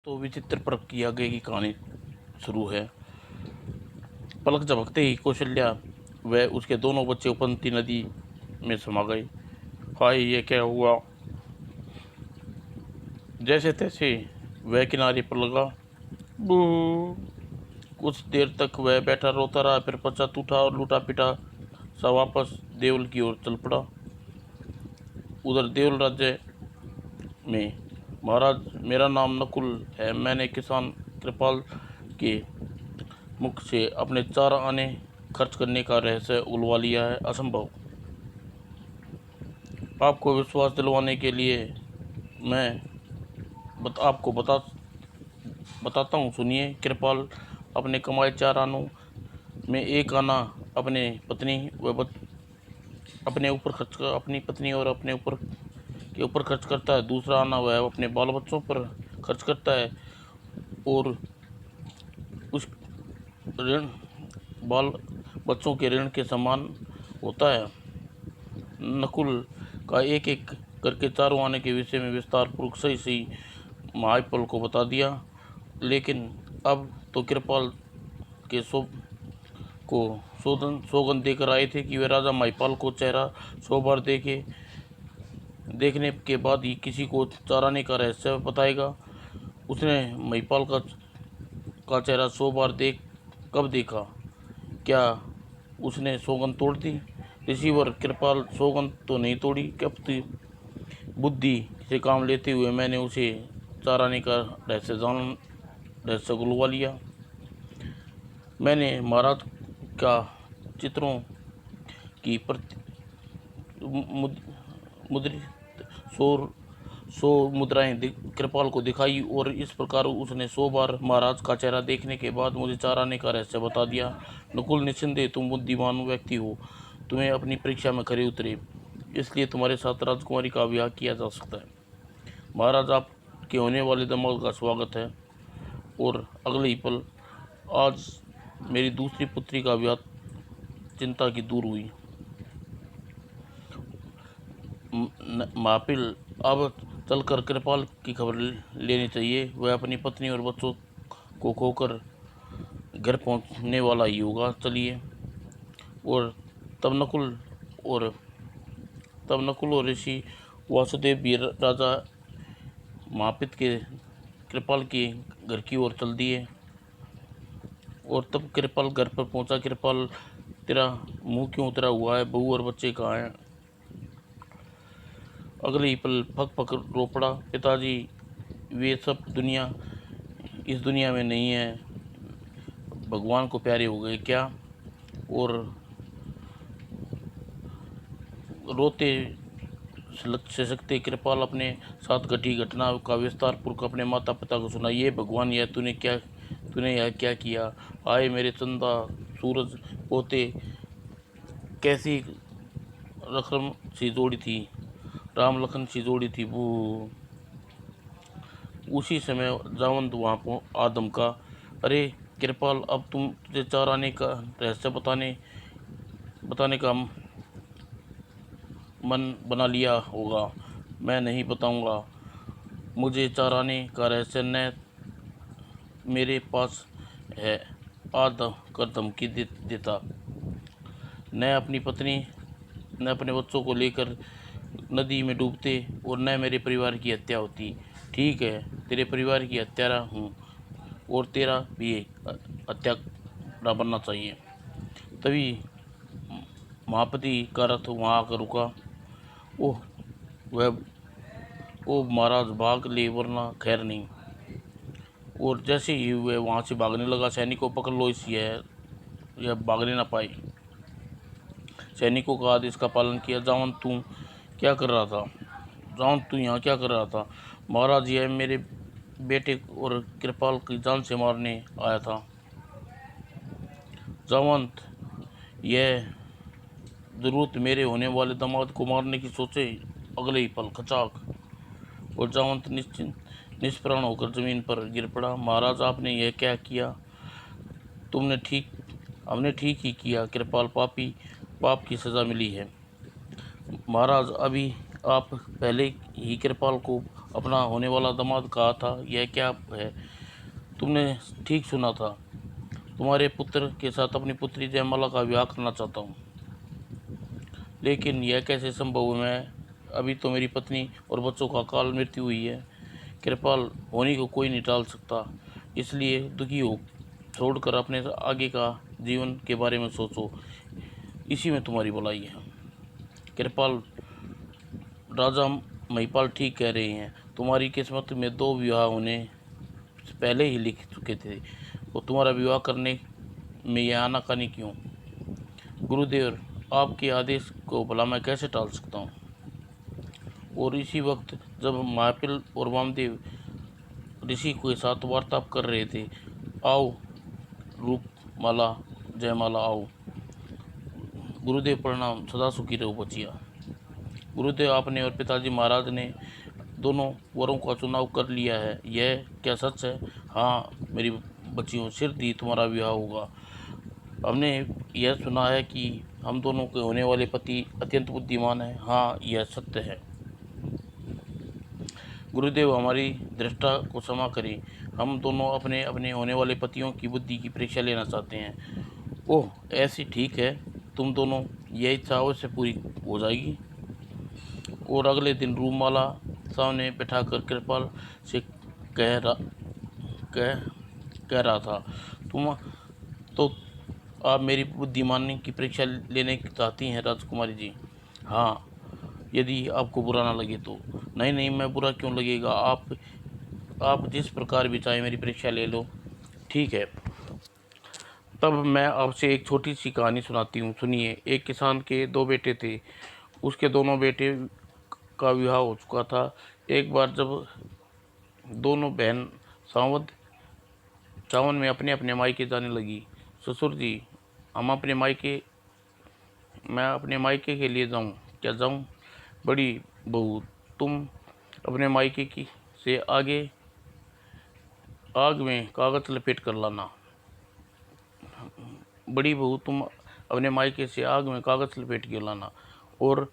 तो विचित्र पर्व की आगे की कहानी शुरू है। पलक झपकते ही कौशल्या व उसके दोनों बच्चे उपंती नदी में समा गए। हाय, ये क्या हुआ? जैसे तैसे वह किनारे पर लगा। बू। कुछ देर तक वह बैठा रोता रहा, फिर पश्चात उठा और लूटा पिटा सा वापस देवल की ओर चल पड़ा। उधर देवल राज्य में, महाराज, मेरा नाम नकुल है। मैंने किसान कृपाल के मुख से अपने 4 आने खर्च करने का रहस्य उलवा लिया है। असंभव। आपको विश्वास दिलवाने के लिए मैं आपको बताता हूँ, सुनिए। कृपाल अपने कमाए 4 आनों में 1 आना अपनी पत्नी और अपने ऊपर खर्च करता है। दूसरा आना वह अपने बाल बच्चों पर खर्च करता है और उस ऋण बाल बच्चों के ऋण के समान होता है। नकुल का एक एक करके 4 आने के विषय में विस्तार पूर्वक सही महापल को बता दिया। लेकिन अब तो कृपाल के सौगंध देकर आए थे कि वे राजा महिपाल को चेहरा 100 बार देखने के बाद ही किसी को 4 आने का रहस्य बताएगा। उसने महिपाल का चेहरा 100 बार कब देखा? क्या उसने सौगंध तोड़ दी? रिसीवर कृपाल, सौगंध तो नहीं तोड़ी। कपटी बुद्धि से काम लेते हुए मैंने उसे 4 आने का रहस्य गुलवा लिया। मैंने महाराज का चित्रों की मुद्रित 100 मुद्राएं कृपाल को दिखाई और इस प्रकार उसने 100 बार महाराज का चेहरा देखने के बाद मुझे 4 आने का रहस्य बता दिया। नकुल, निस्संदेह तुम बुद्धिमान व्यक्ति हो। तुम्हें अपनी परीक्षा में खरे उतरे, इसलिए तुम्हारे साथ राजकुमारी का विवाह किया जा सकता है। महाराज, आपके होने वाले दामाद का स्वागत है। और अगले ही पल आज मेरी दूसरी पुत्री का विवाह चिंता की दूर हुई। मापिल, अब चलकर कृपाल की खबर लेनी चाहिए। वह अपनी पत्नी और बच्चों को खोकर घर पहुंचने वाला ही होगा। चलिए। और तब नकुल और ऋषि वासुदेव भी राजा मापित के कृपाल के घर की ओर चल दिए। और तब कृपाल घर पर पहुंचा। कृपाल, तेरा मुंह क्यों उतरा हुआ है? बहू और बच्चे कहाँ हैं? अगले ही पल फक फक रो पड़ा। पिताजी, वे सब इस दुनिया में नहीं है। भगवान को प्यारे हो गए क्या? और रोते से सकते कृपाल अपने साथ घटी घटना का विस्तार पूर्वक अपने माता पिता को सुना। ये भगवान, यह तूने यह क्या किया? आए मेरे चंदा सूरज पोते, कैसी रकम सी जोड़ी थी, राम लखन सी जोड़ी थी। वो उसी समय जावंत वहाँ आदम का। अरे कृपाल, अब तुझे 4 आने का रहस्य बताने का मन बना लिया होगा। मैं नहीं बताऊंगा। मुझे 4 आने का रहस्य न मेरे पास है, आद कर धमकी देता, न अपनी पत्नी न अपने बच्चों को लेकर नदी में डूबते और न मेरे परिवार की हत्या होती। ठीक है, तेरे परिवार की हत्यारा हूँ और तेरा भी हत्या बनना चाहिए। तभी महापति का रथ वहाँ आकर रुका। ओह वह ओ महाराज, भाग ले वरना खैर नहीं। और जैसे ही वह वहाँ से भागने लगा, सैनिकों पकड़ लो इस यह भागने ना पाए। सैनिकों का आदेश का पालन किया। जावंत, तू क्या कर रहा था? जावंत, तू यहाँ क्या कर रहा था? महाराज, यह मेरे बेटे और कृपाल की जान से मारने आया था। जावंत, यह जरूरत मेरे होने वाले दामाद को मारने की सोचे। अगले ही पल खचाक और जावंत निष्प्राण होकर जमीन पर गिर पड़ा। महाराज, आपने यह क्या किया? हमने ठीक ही किया। कृपाल पाप की सजा मिली है। महाराज, अभी आप पहले ही कृपाल को अपना होने वाला दामाद कहा था, यह क्या है? तुमने ठीक सुना था, तुम्हारे पुत्र के साथ अपनी पुत्री जयमाला का विवाह करना चाहता हूँ। लेकिन यह कैसे संभव है? अभी तो मेरी पत्नी और बच्चों का अकाल मृत्यु हुई है। कृपाल, होनी को कोई नहीं टाल सकता, इसलिए दुखी हो छोड़कर अपने आगे का जीवन के बारे में सोचो, इसी में तुम्हारी भलाई है। कृपाल, राजा महिपाल ठीक कह रहे हैं, तुम्हारी किस्मत में 2 विवाह होने से पहले ही लिख चुके थे, तो तुम्हारा विवाह करने में यह आनाकानी क्यों? गुरुदेव, आपके आदेश को भला मैं कैसे टाल सकता हूँ? और इसी वक्त जब महापिल और वामदेव ऋषि के साथ वार्तालाप कर रहे थे, आओ रूपमाला, जयमाला आओ। गुरुदेव प्रणाम, सदा सुखी रहो बचिया। गुरुदेव, आपने और पिताजी महाराज ने दोनों वरों का चुनाव कर लिया है, यह क्या सच है? हाँ मेरी बच्चियों, शीघ्र ही तुम्हारा विवाह होगा। हमने यह सुना है कि हम दोनों के होने वाले पति अत्यंत बुद्धिमान हैं। हाँ, यह सत्य है। गुरुदेव, हमारी दृष्टा को क्षमा करें, हम दोनों अपने अपने होने वाले पतियों की बुद्धि की परीक्षा लेना चाहते हैं। ओह, ऐसी ठीक है, तुम दोनों, यह इच्छा अवश्य पूरी हो जाएगी। और अगले दिन रूपमाला सामने बैठाकर कृपाल से कह रहा कह कह रहा था, तुम तो आप मेरी बुद्धिमानी की परीक्षा लेने चाहती हैं राजकुमारी जी? हाँ, यदि आपको बुरा ना लगे तो। नहीं नहीं, मैं बुरा क्यों लगेगा? आप जिस प्रकार भी चाहे मेरी परीक्षा ले लो। ठीक है, तब मैं आपसे एक छोटी सी कहानी सुनाती हूँ, सुनिए। एक किसान के 2 बेटे थे। उसके दोनों बेटे का विवाह हो चुका था। एक बार जब दोनों बहन सावन में अपने अपने मायके जाने लगी, ससुर जी, हम अपने मायके मैं अपने मायके के लिए जाऊं? क्या जाऊं? बड़ी बहू, तुम अपने मायके की से आगे आग में कागज लपेट कर लाना। बड़ी बहू, तुम अपने मायके से आग में कागज लपेट के लाना। और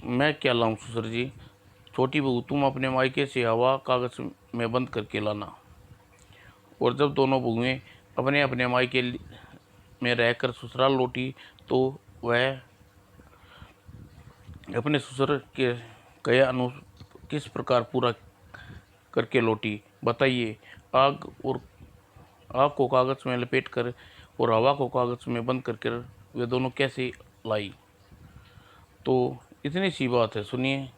मैं क्या लाऊं ससुर जी? छोटी बहू, तुम अपने मायके से हवा कागज में बंद करके लाना। और जब दोनों बहुएं अपने अपने मायके में रहकर ससुराल लौटी, तो वह अपने ससुर के कहे अनुसार किस प्रकार पूरा करके लौटी, बताइए। आग को कागज में लपेट कर और हवा को कागज में बंद करके वे दोनों कैसे लाई? तो इतनी सी बात है, सुनिए।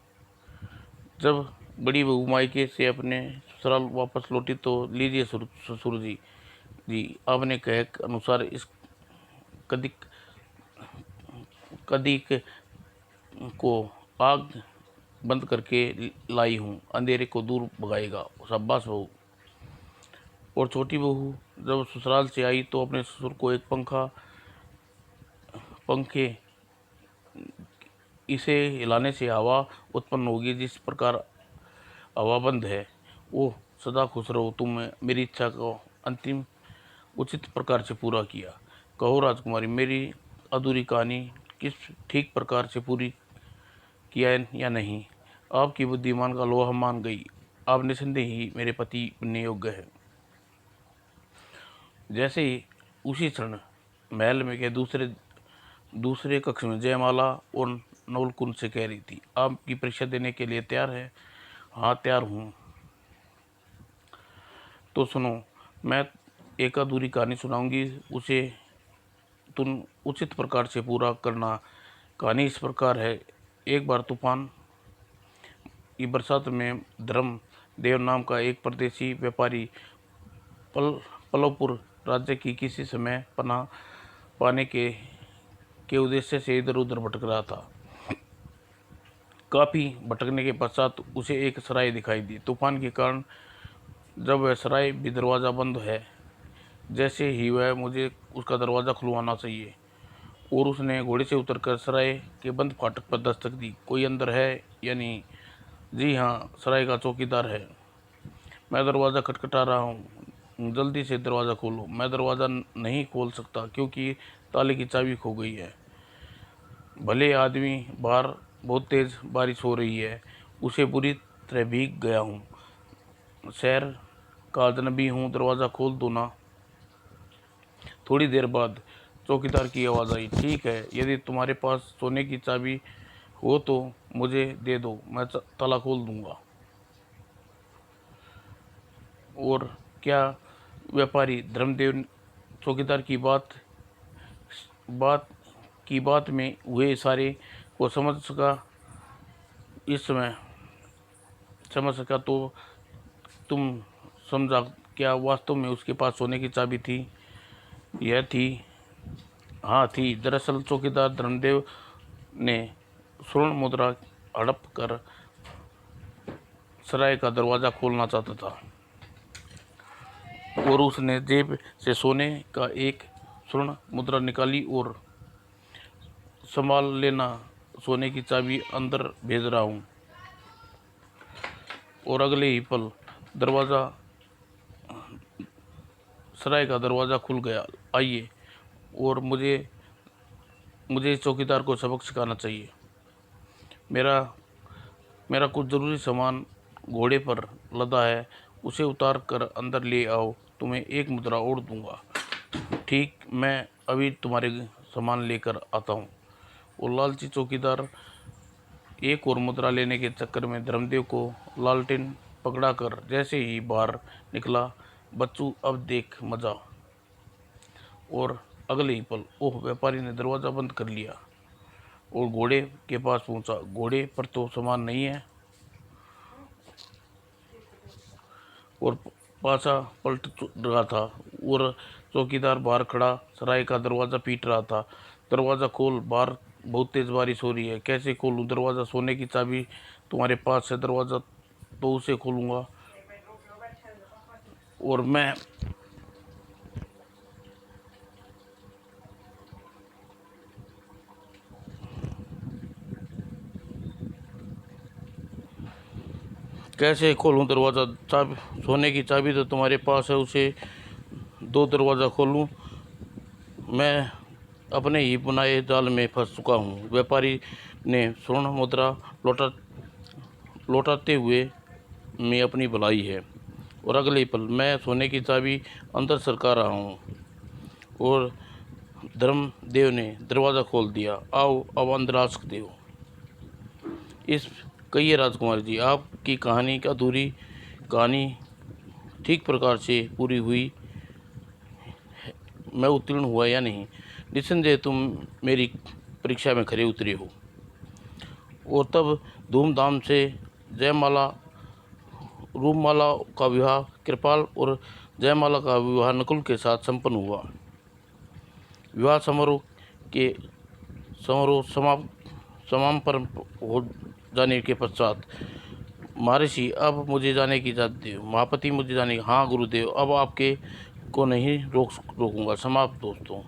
जब बड़ी बहू मायके से अपने ससुराल वापस लौटी, तो लीजिए ससुर जी, आपने कहे अनुसार इस कदिक कदिक को आग बंद करके लाई हूँ, अंधेरे को दूर भगाएगा। शाबाश बहू। और छोटी बहू जब ससुराल से आई, तो अपने ससुर को एक पंखे इसे हिलाने से हवा उत्पन्न होगी, जिस प्रकार हवा बंद है। ओह, सदा खुश रहो, तुम मेरी इच्छा को अंतिम उचित प्रकार से पूरा किया। कहो राजकुमारी, मेरी अधूरी कहानी किस ठीक प्रकार से पूरी किया या नहीं? आपकी बुद्धिमान का लोहा मान गई। आप निसंदेह ही मेरे पति बनने योग्य है। जैसे ही उसी क्षण महल में के दूसरे कक्ष में जयमाला और नवलकुंज से कह रही थी, आपकी परीक्षा देने के लिए तैयार है? हाँ, तैयार हूँ। तो सुनो, मैं एक अधूरी कहानी सुनाऊंगी, उसे तुम उचित प्रकार से पूरा करना। कहानी इस प्रकार है। एक बार तूफान की बरसात में धर्म देव नाम का एक परदेसी व्यापारी पल्लवपुर राज्य की किसी समय पनाह पाने के उद्देश्य से इधर उधर भटक रहा था। काफ़ी भटकने के पश्चात उसे एक सराय दिखाई दी। तूफान के कारण जब वह सराय भी दरवाज़ा बंद है, जैसे ही वह मुझे उसका दरवाज़ा खुलवाना चाहिए, और उसने घोड़े से उतरकर सराय के बंद फाटक पर दस्तक दी। कोई अंदर है या नहीं? जी हाँ, सराय का चौकीदार है। मैं दरवाज़ा खटखटा रहा हूँ, जल्दी से दरवाज़ा खोलो। मैं दरवाज़ा नहीं खोल सकता, क्योंकि ताले की चाबी खो गई है। भले आदमी, बाहर बहुत तेज़ बारिश हो रही है, उसे बुरी तरह भीग गया हूँ। शहर का अजनबी हूँ, दरवाज़ा खोल दो ना। थोड़ी देर बाद चौकीदार की आवाज़ आई, ठीक है, यदि तुम्हारे पास सोने की चाबी हो तो मुझे दे दो, मैं ताला खोल दूंगा। और क्या व्यापारी धर्मदेव चौकीदार की बात बात में हुए इशारे को समझ सका तो तुम समझा क्या वास्तव में उसके पास सोने की चाबी थी? यह थी, हाँ थी। दरअसल चौकीदार धर्मदेव ने स्वर्ण मुद्रा हड़प कर सराय का दरवाज़ा खोलना चाहता था और उसने जेब से सोने का एक स्वर्ण मुद्रा निकाली और संभाल लेना, सोने की चाबी अंदर भेज रहा हूँ। और अगले ही पल सराय का दरवाज़ा खुल गया। आइए, और मुझे चौकीदार को सबक सिखाना चाहिए। मेरा कुछ ज़रूरी सामान घोड़े पर लदा है, उसे उतार कर अंदर ले आओ, तुम्हें एक मुद्रा और दूंगा। ठीक, मैं अभी तुम्हारे सामान लेकर आता हूँ। और लालची चौकीदार एक और मुद्रा लेने के चक्कर में धर्मदेव को लालटेन पकड़ा कर जैसे ही बाहर निकला, बच्चू अब देख मजा। और अगले ही पल ओह, व्यापारी ने दरवाज़ा बंद कर लिया और घोड़े के पास पहुंचा। घोड़े पर तो सामान नहीं है और पासा पलट रहा था और चौकीदार बाहर खड़ा सराय का दरवाज़ा पीट रहा था। दरवाज़ा खोल, बाहर बहुत तेज़ बारिश हो रही है। कैसे खोलूँ दरवाज़ा? सोने की चाबी तुम्हारे पास है, दरवाज़ा तो उसे खोलूँगा। और मैं कैसे खोलूँ दरवाज़ा? चाबी, सोने की चाबी तो तुम्हारे पास है, उसे दो, दरवाज़ा खोलूँ? मैं अपने ही बुनाए जाल में फंस चुका हूँ। व्यापारी ने स्वर्ण मुद्रा लौटाते हुए में अपनी भलाई है। और अगले पल मैं सोने की चाबी अंदर सरका रहा हूँ और धर्मदेव ने दरवाज़ा खोल दिया। आओ, अब अंदर आ सकते हो। इस कहिए राजकुमार जी, आपकी कहानी की अधूरी कहानी ठीक प्रकार से पूरी हुई। मैं उत्तीर्ण हुआ या नहीं? निस्संदेह तुम मेरी परीक्षा में खरे उतरे हो। और तब धूमधाम से जयमाला रूपमाला का विवाह कृपाल और जयमाला का विवाह नकुल के साथ संपन्न हुआ। विवाह समारोह समापन हो जाने के पश्चात महर्षि, अब मुझे जाने की इजाज़त दे। महापति, मुझे जाने की? हाँ गुरुदेव, अब आपके को नहीं रोकूंगा। समाप्त दोस्तों।